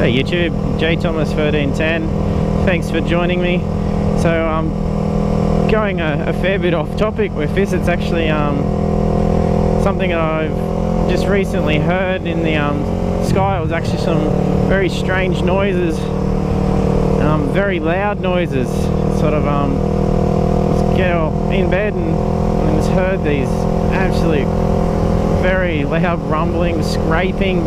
Hey YouTube, JThomas1310. Thanks for joining me. So I'm going a fair bit off topic with this. It's actually something that I've just recently heard in the sky. It was actually some very strange noises, very loud noises. Sort of was in bed and just heard these absolute very loud rumbling, scraping.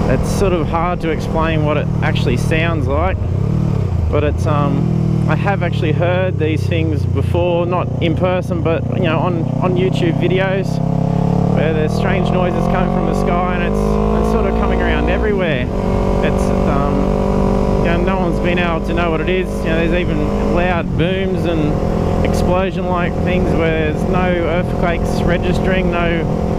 It's sort of hard to explain what it actually sounds like, but it's I have actually heard these things before, not in person, but you know, on YouTube videos where there's strange noises coming from the sky, and it's sort of coming around everywhere. It's you know, no one's been able to know what it is. You know, there's even loud booms and explosion-like things where there's no earthquakes registering, no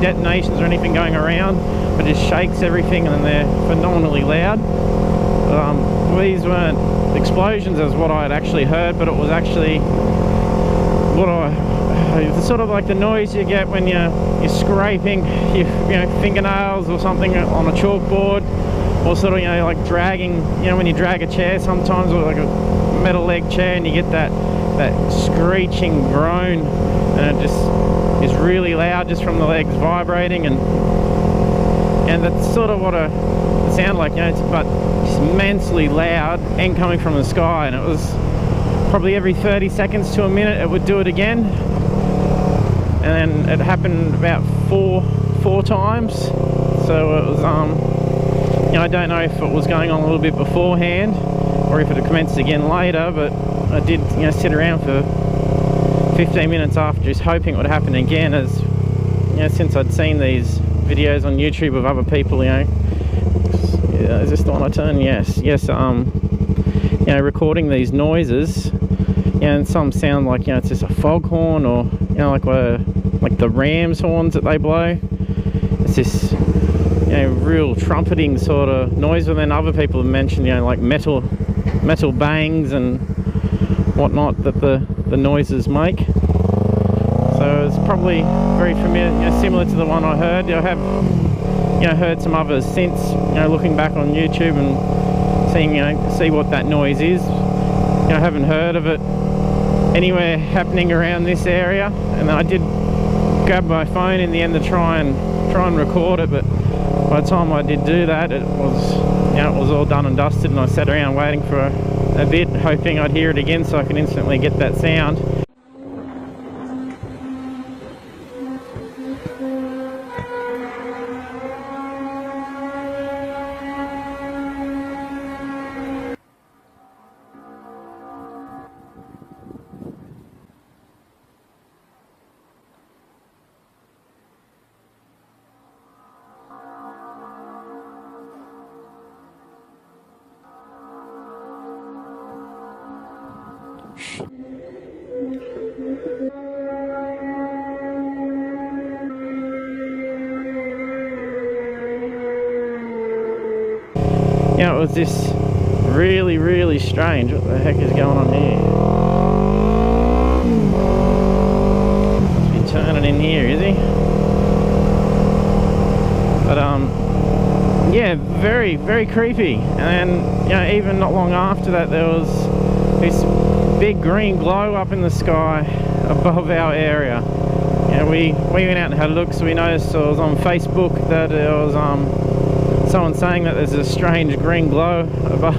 detonations or anything going around, but it just shakes everything, and they're phenomenally loud. These weren't explosions as what I had actually heard, but it was actually it's sort of like the noise you get when you're scraping your fingernails or something on a chalkboard, or sort of like dragging, when you drag a chair sometimes, or like a metal leg chair, and you get that screeching groan, and it just is really loud just from the legs vibrating, and that's sort of what it sounded like, but it's immensely loud and coming from the sky. And it was probably every 30 seconds to a minute it would do it again, and then it happened about four times. So it was I don't know if it was going on a little bit beforehand or if it had commenced again later, but I did sit around for 15 minutes after, just hoping it would happen again, as since I'd seen these videos on YouTube of other people, is this the one I turn? Yes, recording these noises, and some sound like it's just a foghorn, or like the ram's horns that they blow. It's this real trumpeting sort of noise. And then other people have mentioned like metal bangs and whatnot that the noises make. So it's probably very familiar, similar to the one I heard. I have heard some others since, looking back on YouTube and seeing see what that noise is. I haven't heard of it anywhere happening around this area, and I did grab my phone in the end to try and record it, but by the time I did do that, it was all done and dusted, and I sat around waiting for a bit, hoping I'd hear it again so I could instantly get that sound. It was this really strange. What the heck is going on here? Must be turning in here, is he? But yeah, very creepy. And then even not long after that, there was this big green glow up in the sky above our area. We went out and had a look, so we noticed it was on Facebook that there was someone saying that there's a strange green glow above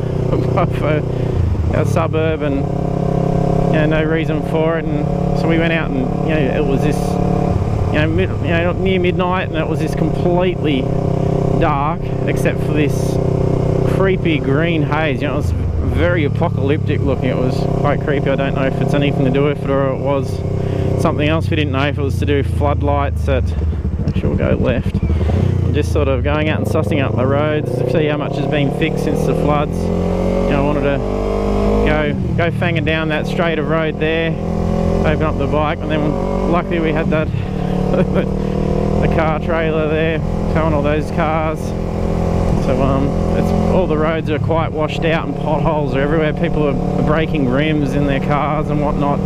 our suburb, and no reason for it. And so we went out, and it was this near midnight, and it was this completely dark except for this creepy green haze. It was very apocalyptic looking. It was quite creepy. I don't know if it's anything to do with it, or it was something else. We didn't know if it was to do with floodlights. Actually, we'll go left. Just sort of going out and sussing up the roads to see how much has been fixed since the floods. I wanted to go fanging down that straight of road there, open up the bike, and then luckily we had that the car trailer there towing all those cars. So all the roads are quite washed out, and potholes are everywhere. People are breaking rims in their cars and whatnot,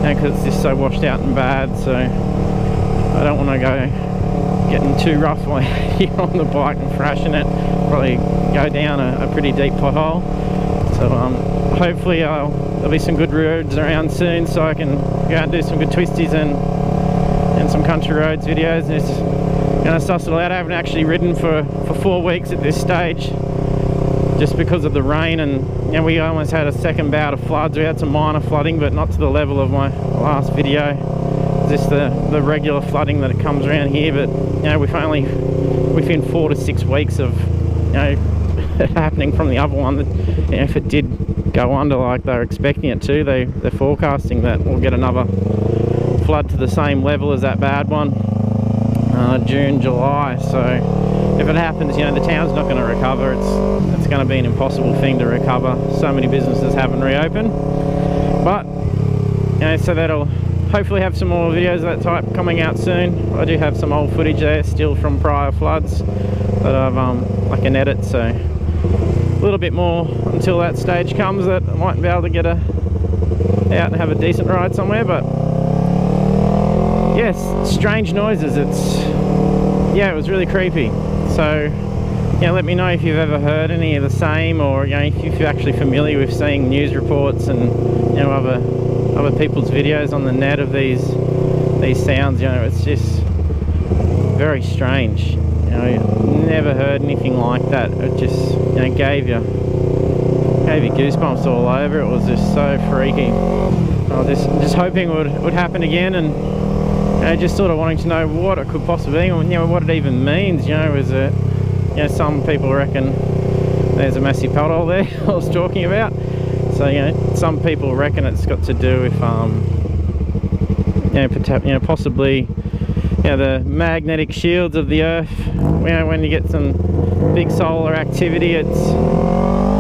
because it's just so washed out and bad. So I don't want to go getting too rough while you're on the bike and thrashing it. Probably go down a pretty deep pothole. So hopefully there'll be some good roads around soon, so I can go out and do some good twisties and some country roads videos, and just gonna suss it out. I haven't actually ridden for 4 weeks at this stage, just because of the rain, and you know, we almost had a second bout of floods. We had some minor flooding, but not to the level of my last video. Just the regular flooding that it comes around here. But you know, we've only within 4 to 6 weeks of, you know, happening from the other one. That, you know, if it did go under like they're expecting it to, they're forecasting that we'll get another flood to the same level as that bad one, June, July. So if it happens, you know, the town's not going to recover. It's going to be an impossible thing to recover. So many businesses haven't reopened. But you know, so that'll hopefully have some more videos of that type coming out soon. I do have some old footage there still from prior floods that I've I can edit, so a little bit more until that stage comes that I might be able to get out and have a decent ride somewhere. But yes, strange noises. It was really creepy. So yeah, let me know if you've ever heard any of the same, or you know, if you're actually familiar with seeing news reports and you know, other people's videos on the net of these sounds. You know, it's just very strange. You know, never heard anything like that. It just, you know, gave you goosebumps all over. It was just so freaky. I was just hoping it would happen again, and you know, just sort of wanting to know what it could possibly be, you know, what it even means. You know, is it, you know, some people reckon there's a massive pothole there I was talking about. So you know, some people reckon it's got to do with you know, possibly, you know, the magnetic shields of the Earth. You know, when you get some big solar activity, it's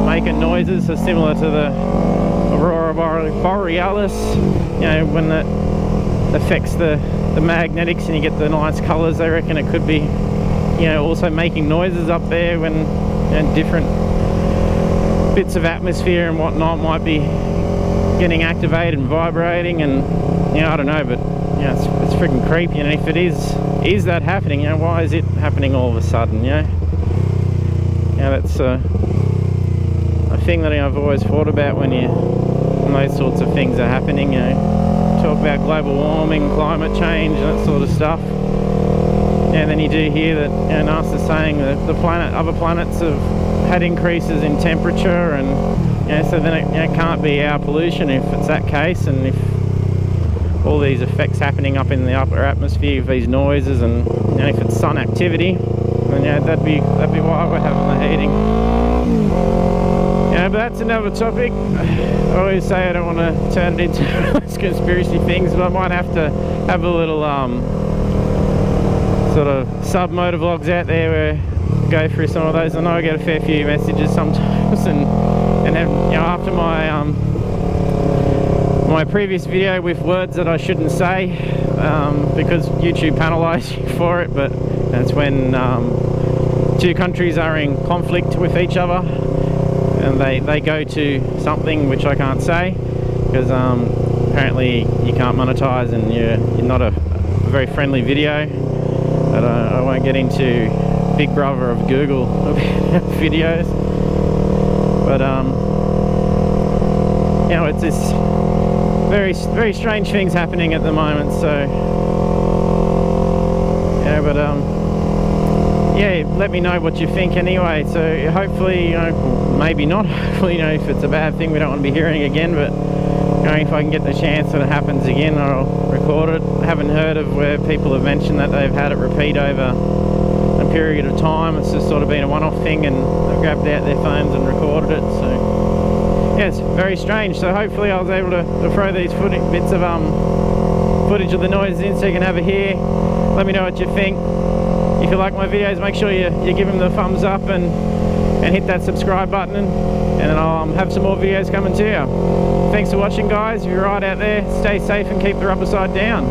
making noises so similar to the aurora borealis. You know, when that affects the magnetics and you get the nice colours, they reckon it could be, you know, also making noises up there when, you know, different bits of atmosphere and whatnot might be getting activated and vibrating, and you know, I don't know, but you know, it's freaking creepy. And if it is that happening, you know, why is it happening all of a sudden? You know, that's a thing that I've always thought about when those sorts of things are happening. You know, talk about global warming, climate change, and that sort of stuff. And then you do hear that, you know, NASA's saying that other planets have had increases in temperature, and you know, so then it, you know, can't be our pollution if it's that case, and if all these effects happening up in the upper atmosphere with these noises, and you know, if it's sun activity, then yeah, that'd be why we're having the heating. Yeah, but that's another topic. I always say I don't want to turn it into those conspiracy things, but I might have to have a little sort of sub motovlogs out there where I go through some of those. I know I get a fair few messages sometimes, and have, you know, after my previous video with words that I shouldn't say, because YouTube penalised you for it, but that's when two countries are in conflict with each other and they go to something which I can't say because apparently you can't monetize, and you're not a very friendly video. But I won't get into Big Brother of Google videos. But you know, it's just very strange things happening at the moment. So yeah, but yeah, let me know what you think anyway. So hopefully, you know, maybe not. Hopefully, you know, if it's a bad thing, we don't want to be hearing again. But you know, if I can get the chance that it happens again, I'll record it. I haven't heard of where people have mentioned that they've had it repeat over a period of time. It's just sort of been a one-off thing, and they've grabbed out their phones and recorded it. So yeah, it's very strange. So hopefully I was able to throw these bits of footage of the noises in so you can have a hear. Let me know what you think. If you like my videos, make sure you give them the thumbs up and hit that subscribe button, and then I'll have some more videos coming to you. Thanks for watching, guys. If you're right out there, stay safe and keep the rubber side down.